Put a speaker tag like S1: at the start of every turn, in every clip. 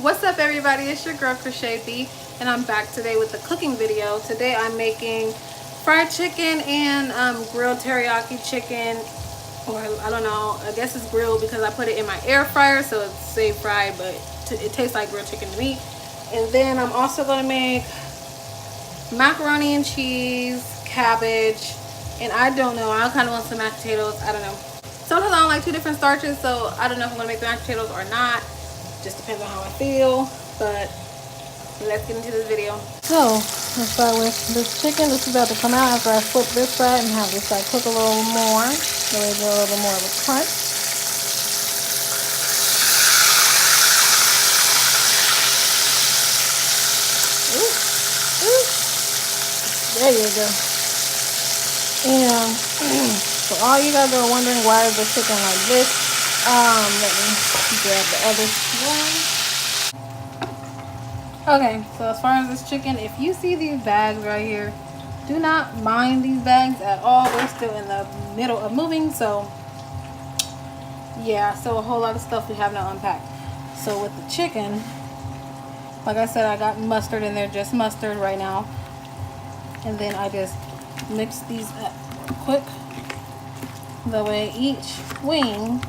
S1: What's up everybody, it's your girl Shayb and I'm back today with a cooking video. Today I'm making fried chicken and grilled teriyaki chicken, or I don't know, I guess it's grilled because I put it in my air fryer, so it's say fried but it tastes like grilled chicken to me. And then I'm also going to make macaroni and cheese, cabbage, and I don't know, I kind of want some mashed potatoes. I don't know, sometimes I don't like two different starches, so I don't know if I'm going to make the mashed potatoes or not. Just depends on how I feel, but let's get into this video.
S2: So let's start with this chicken. This is about to come out after I flip this side and have this side cook a little more, so we get a little bit more of a crunch. Ooh, ooh. There you go. And so all you guys are wondering, why is the chicken like this? Let me grab the other one. Okay, so as far as this chicken, if you see these bags right here, do not mind these bags at all. We're still in the middle of moving, so yeah, so a whole lot of stuff we have not unpacked. So with the chicken, like I said, I got mustard in there, just mustard right now, and then I just mix these up quick, the way each wing,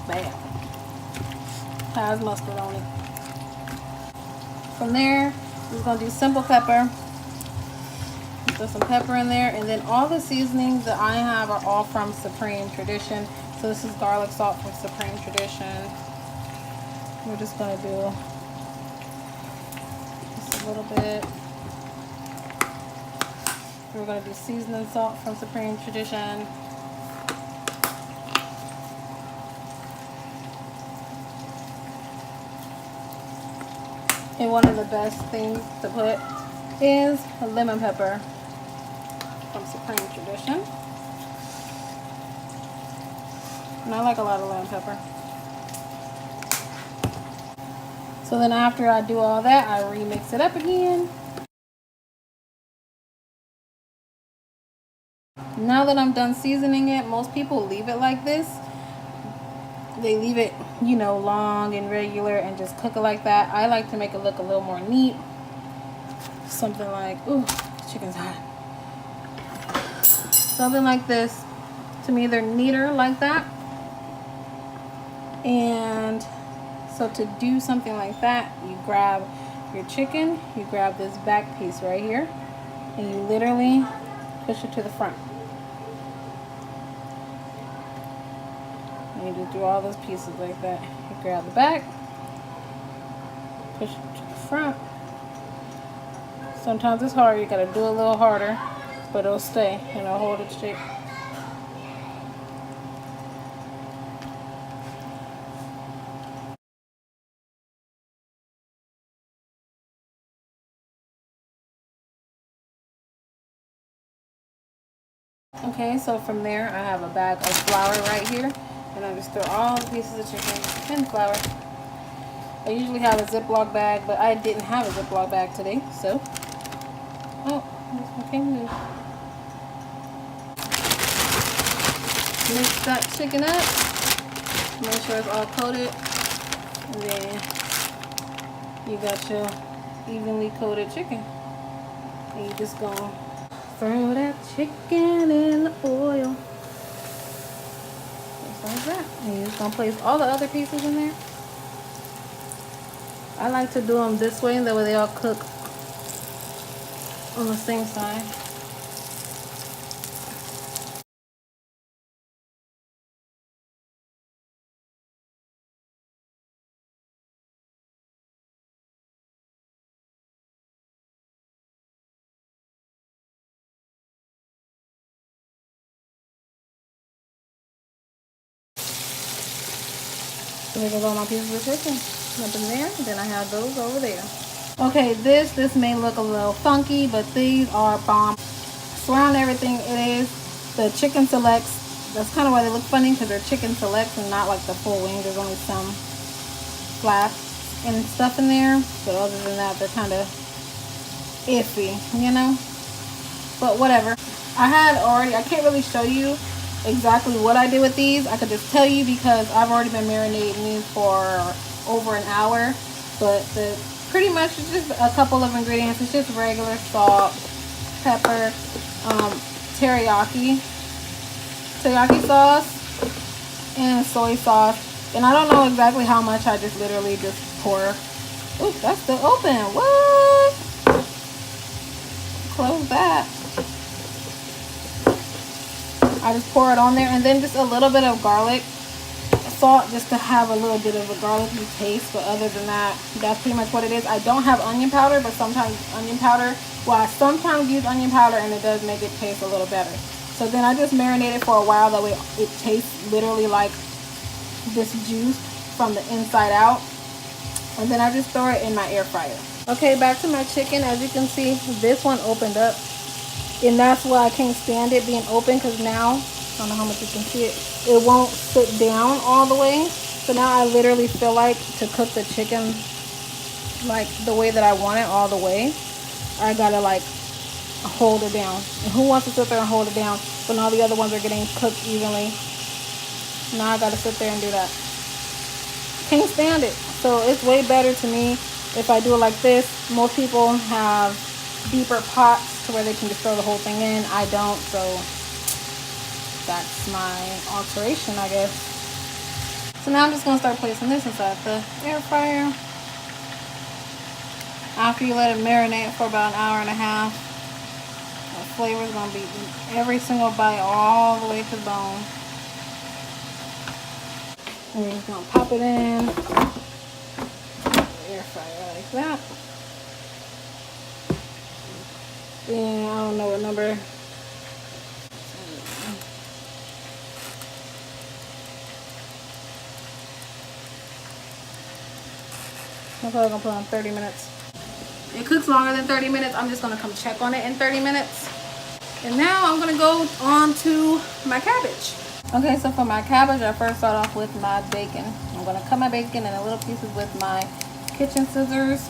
S2: bam, has mustard on it. From there, we're going to do simple pepper. Put some pepper in there, and then all the seasonings that I have are all from Supreme Tradition. So this is garlic salt from Supreme Tradition. We're just going to do just a little bit. We're going to do seasoning salt from Supreme Tradition. And one of the best things to put is lemon pepper from Supreme Tradition. And I like a lot of lemon pepper. So then after I do all that, I remix it up again. Now that I'm done seasoning it, most people leave it like this. They leave it, you know, long and regular and just cook it like that. I like to make it look a little more neat. Something like, ooh, chicken's hot. Something like this. To me, they're neater like that. And so to do something like that, you grab your chicken, you grab this back piece right here, and you literally push it to the front. And you just do all those pieces like that. You grab the back, push it to the front. Sometimes it's hard, you gotta do it a little harder, but it'll stay and it'll hold its shape. Okay, so from there I have a bag of flour right here, and I just throw all the pieces of chicken in the flour. I usually have a Ziploc bag, but I didn't have a Ziploc bag today, so okay, move. Mix that chicken up, make sure it's all coated, and then you got your evenly coated chicken, and you just gonna throw that chicken in the oil, just like that. And you're just gonna place all the other pieces in there. I like to do them this way, that way they all cook on the same side. So here goes all my pieces of chicken up in there. Then I have those over there. Okay, this may look a little funky, but these are bomb. Surround everything it is. The chicken selects. That's kind of why they look funny, because they're chicken selects and not like the full wing. There's only some flash and stuff in there, but other than that, they're kind of iffy, you know. But whatever. I can't really show you exactly what I did with these. I could just tell you because I've already been marinating these for over an hour. But pretty much it's just a couple of ingredients. It's just regular salt, pepper, teriyaki sauce, and soy sauce. And I don't know exactly how much. I just literally just pour. Ooh, that's still open. What? Close that. I just pour it on there, and then just a little bit of garlic salt, just to have a little bit of a garlicky taste. But other than that, that's pretty much what it is. I don't have onion powder, but sometimes onion powder, well, I sometimes use onion powder, and it does make it taste a little better. So then I just marinate it for a while. That way it tastes literally like this juice from the inside out. And then I just throw it in my air fryer. Okay, back to my chicken. As you can see, this one opened up. And that's why I can't stand it being open, because now, I don't know how much you can see it, it won't sit down all the way. So now I literally feel like to cook the chicken like the way that I want it all the way, I gotta like hold it down. And who wants to sit there and hold it down when all the other ones are getting cooked evenly? Now I gotta sit there and do that. Can't stand it. So it's way better to me if I do it like this. Most people have deeper pots to where they can just throw the whole thing in. I don't, so that's my alteration, I guess. So now I'm just gonna start placing this inside the air fryer. After you let it marinate for about an hour and a half, the flavor is gonna be every single bite all the way to the bone. And we're just gonna pop it in the air fryer like that. And I don't know what number. I'm probably gonna put on 30 minutes. It cooks longer than 30 minutes. I'm just gonna come check on it in 30 minutes. And now I'm gonna go on to my cabbage. Okay, so for my cabbage, I first start off with my bacon. I'm gonna cut my bacon into little pieces with my kitchen scissors.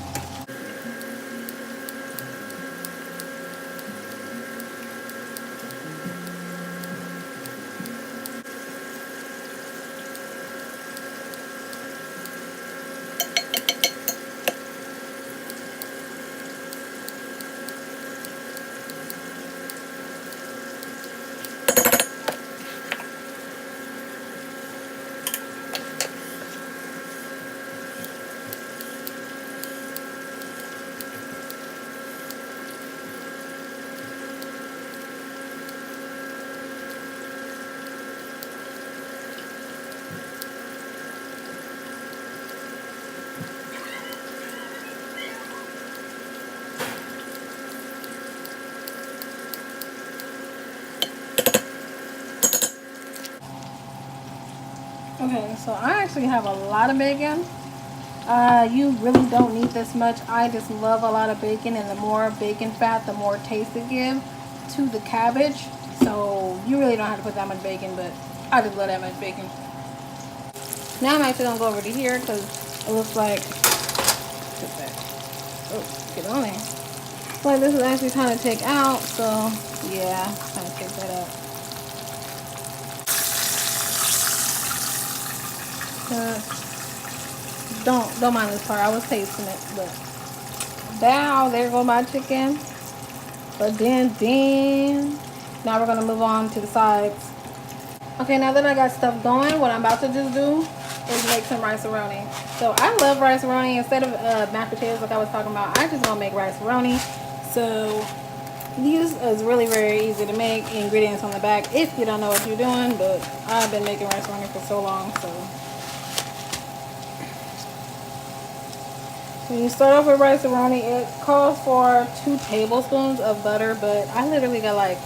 S2: Okay, so I actually have a lot of bacon. You really don't need this much. I just love a lot of bacon, and the more bacon fat, the more taste it gives to the cabbage. So you really don't have to put that much bacon, but I just love that much bacon. Now I'm actually gonna go over to here because it looks like, get that. Oh, get on there. Like this is actually trying to take out, so yeah, trying to take that out. Don't mind this part. I was tasting it, but now there go my chicken. But then now we're gonna move on to the sides. Okay, now that I got stuff going, what I'm about to just do is make some rice-a-roni. So I love rice-a-roni. Instead of mashed potatoes like I was talking about, I just gonna make rice-a-roni. So these is really very easy to make. Ingredients on the back if you don't know what you're doing, but I've been making rice-a-roni for so long, so. When you start off with rice-a-roni, it calls for 2 tablespoons of butter, but I literally got like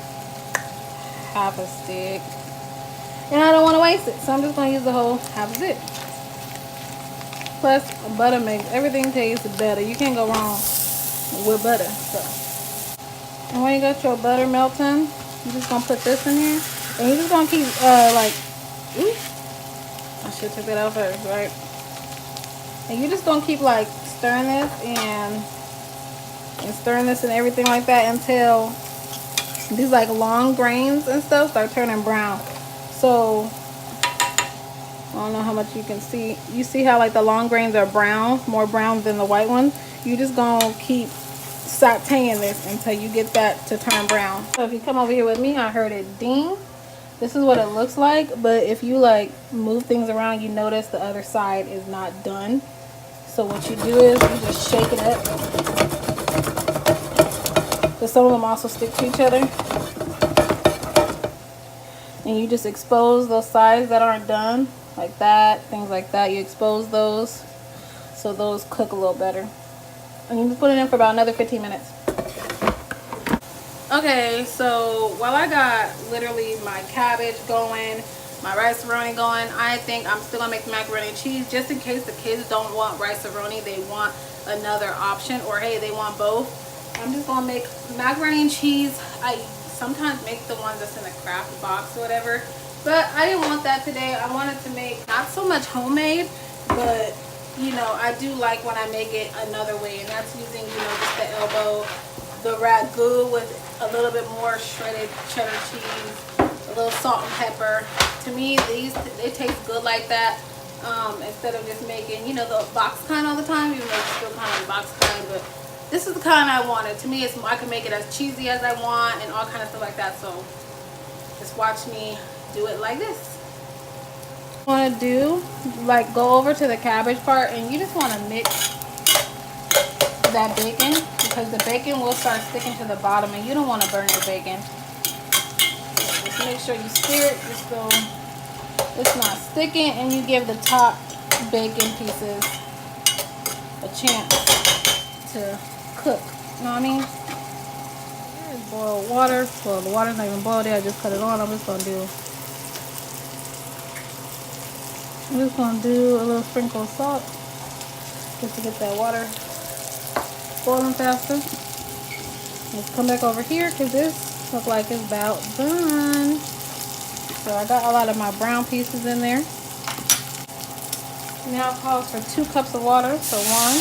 S2: half a stick. And I don't want to waste it, so I'm just going to use the whole half of it. Plus, butter makes everything taste better. You can't go wrong with butter. So. And when you got your butter melting, you're just going to put this in here. And you're just going to keep, I should take that out first, right? And you're just going to keep, like, stirring this and stirring this and everything like that until these, like, long grains and stuff start turning brown. So don't know how much you can see. You see how like the long grains are brown, more brown than the white ones? You just gonna keep sauteing this until you get that to turn brown. So if you come over here with me, I heard it ding. This is what it looks like, but if you like move things around, you notice the other side is not done. So what you do is you just shake it up. Because some of them also stick to each other. And you just expose those sides that aren't done, like that, things like that. You expose those so those cook a little better. And you can put it in for about another 15 minutes. Okay, so while I got literally my cabbage going, my rice-a-roni going, I think I'm still gonna make the macaroni and cheese just in case the kids don't want rice-a-roni, they want another option, or hey, they want both. I'm just gonna make macaroni and cheese. I sometimes make the ones that's in the craft box or whatever, but I didn't want that today. I wanted to make not so much homemade, but you know, I do like when I make it another way, and that's using, you know, just the elbow, the ragu with a little bit more shredded cheddar cheese, a little salt and pepper. To me, they taste good like that, instead of just making, you know, the box kind all the time, even though it's still kind of the box kind, but this is the kind I wanted. To me, it's, I can make it as cheesy as I want and all kind of stuff like that, so just watch me do it like this. Want to do, like, go over to the cabbage part, and you just want to mix that bacon, because the bacon will start sticking to the bottom and you don't want to burn your bacon. So just make sure you stir it just so it's not sticking, and you give the top bacon pieces a chance to cook. You know what I mean? Here's boiled water. Well, the water's not even boiled yet. I just cut it on. I'm just gonna do a little sprinkle of salt just to get that water boiling faster. Let's come back over here because this looks like it's about done. So I got a lot of my brown pieces in there. Now it calls for 2 cups of water. So 1,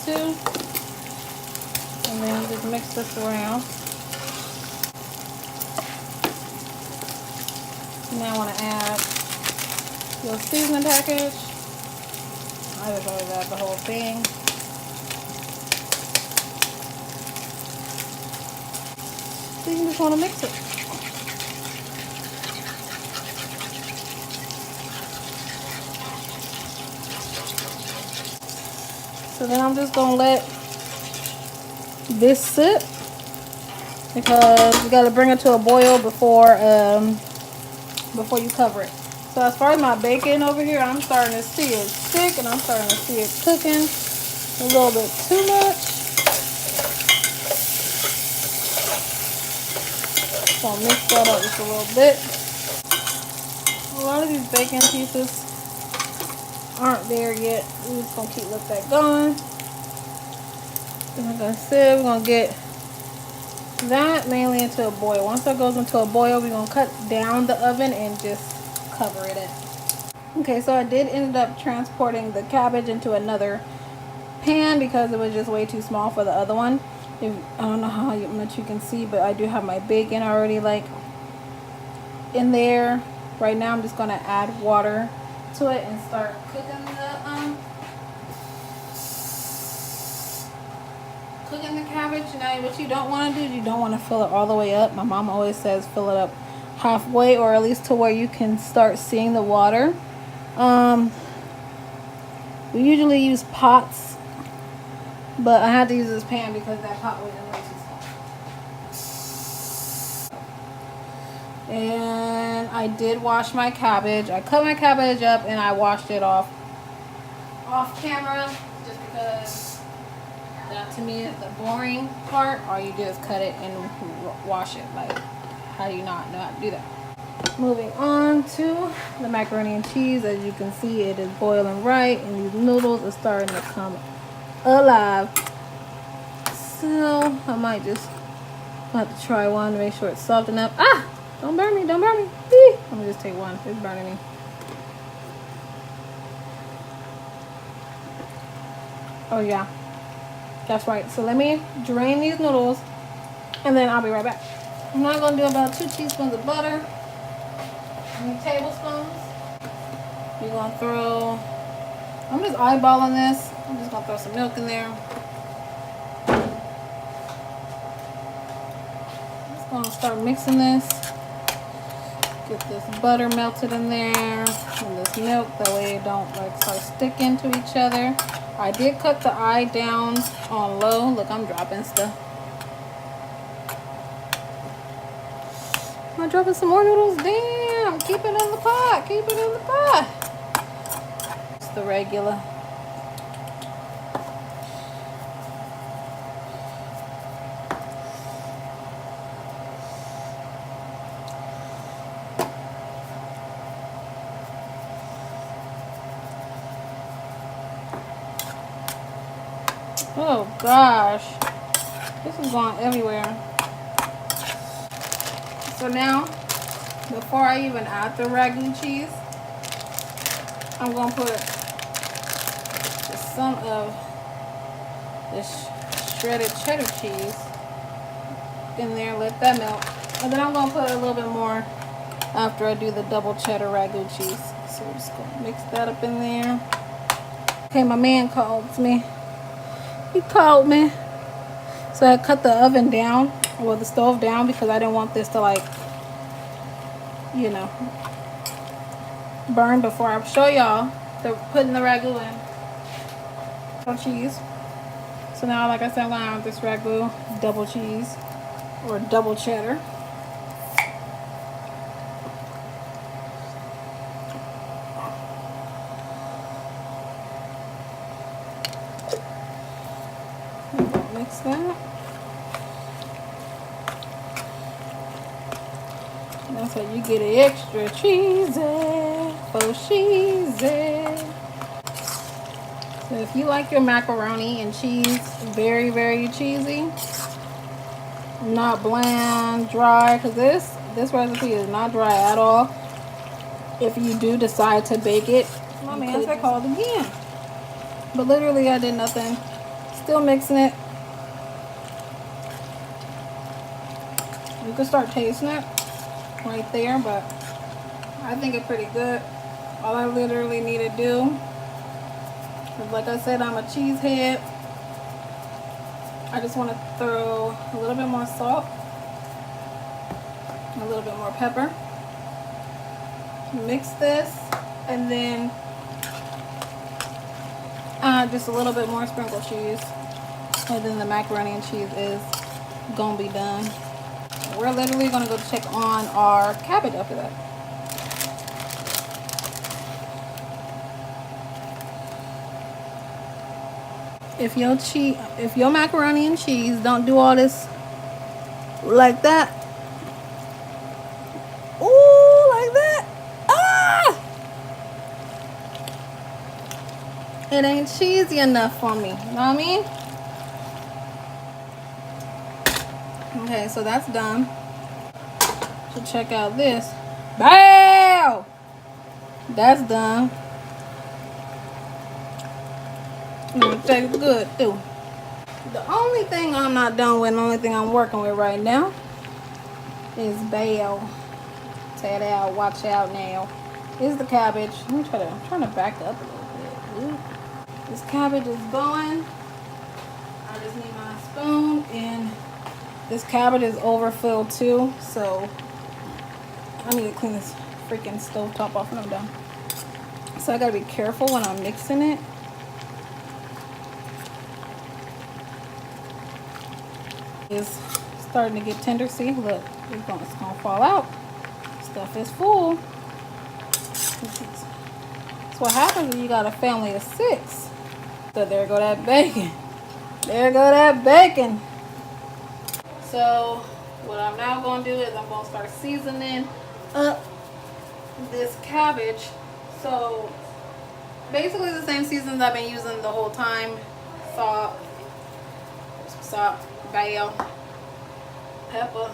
S2: 2, and then you just mix this around. Now I want to add a little seasoning package. I just always add the whole thing. So you just want to mix it. So then I'm just going to let this sit, because you got to bring it to a boil before you cover it. So as far as my bacon over here, I'm starting to see it stick, and I'm starting to see it cooking a little bit too much. So I'll mix that up just a little bit. A lot of these bacon pieces aren't there yet. We're just gonna keep let that going. And like I said, we're gonna get that mainly into a boil. Once that goes into a boil, we're gonna cut down the oven and just cover it in. Okay, so I did end up transporting the cabbage into another pan because it was just way too small for the other one. I don't know how much you can see, but I do have my bacon already like in there. Right now I'm just gonna add water to it and start cooking the cabbage. Now what you don't want to do is you don't want to fill it all the way up. My mom always says fill it up halfway, or at least to where you can start seeing the water. We usually use pots, but I had to use this pan because that pot was way too small. And I did wash my cabbage. I cut my cabbage up and I washed it off camera, just because that to me is the boring part. All you do is cut it and wash it. Like, how do you not know how to do that? Moving on to the macaroni and cheese. As you can see, it is boiling right, and these noodles are starting to come alive. So I might just have to try one to make sure it's soft enough. Ah! Don't burn me, don't burn me. Eee! Let me just take one. It's burning me. Oh yeah, that's right. So let me drain these noodles and then I'll be right back. I'm not gonna do about 2 teaspoons of butter. 2 tablespoons. You're gonna throw, I'm just eyeballing this. I'm just gonna throw some milk in there. Just gonna start mixing this. Get this butter melted in there and this milk, that way it don't like start sticking to each other. I did cut the eye down on low. Look, I'm dropping stuff. I'm dropping some more noodles. Damn, keep it in the pot. Keep it in the pot. It's the regular. Oh gosh, this is going everywhere. So now, before I even add the ragu cheese, I'm gonna put just some of this shredded cheddar cheese in there, let that melt, and then I'm gonna put a little bit more after I do the double cheddar ragu cheese. So we're just gonna mix that up in there. Okay, my man called me. He called me. So I cut the oven down, or the stove down, because I didn't want this to, like, you know, burn before I show y'all the putting the ragu in. So cheese. So now, like I said, I'm gonna have this ragu double cheese or double cheddar. Mix that. And that's how you get it extra cheesy, for cheesy. So if you like your macaroni and cheese very, very cheesy, not bland, dry, because this recipe is not dry at all. If you do decide to bake it, my man said called again. But literally I did nothing. Still mixing it. You can start tasting it right there, but I think it's pretty good. All I literally need to do, like I said, I'm a cheesehead. I just want to throw a little bit more salt, a little bit more pepper. Mix this, and then just a little bit more sprinkled cheese, and then the macaroni and cheese is gonna be done. We're literally gonna go check on our cabbage after that. If your macaroni and cheese don't do all this like that, ooh, like that, it ain't cheesy enough for me. You know what I mean? Okay, so that's done. So check out this. Bow! That's done. It tastes good too. The only thing I'm not done with, the only thing I'm working with right now is bail. Tell out, watch out now. Is the cabbage. Let me I'm trying to back up a little bit. Ooh. This cabbage is going. I just need my spoon, and this cabbage is overfilled too, so I need to clean this freaking stove top off when I'm done. So I gotta be careful when I'm mixing it. It's starting to get tender. See, look, it's gonna fall out. Stuff is full. That's what happens when you got a family of 6. So there go that bacon. There go that bacon. So what I'm now going to do is I'm going to start seasoning up this cabbage. So basically the same seasons I've been using the whole time. Salt, bail, pepper,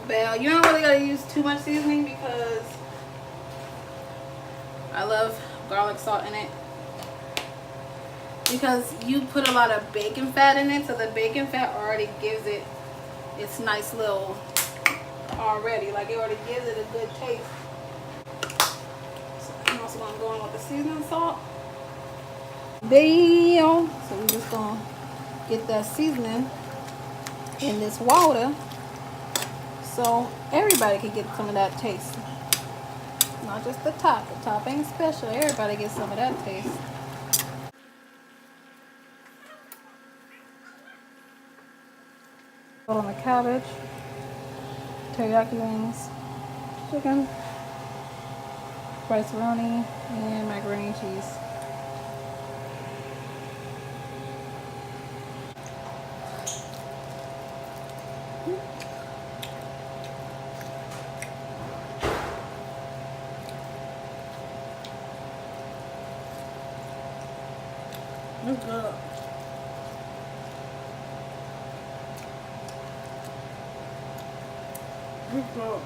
S2: bail. You don't really got to use too much seasoning because I love garlic salt in it.
S1: because you put a lot of bacon fat in it, so the bacon fat already gives it its nice little already, like it already gives it a good taste. So I'm also gonna go in with the seasoning salt. Bam! So we're just gonna get that seasoning in this water so everybody can get some of that taste. Not just the top. The top ain't special. Everybody gets some of that taste. Put on the cabbage, teriyaki wings, chicken, rice-a-roni, and macaroni and cheese. It's good. It's good.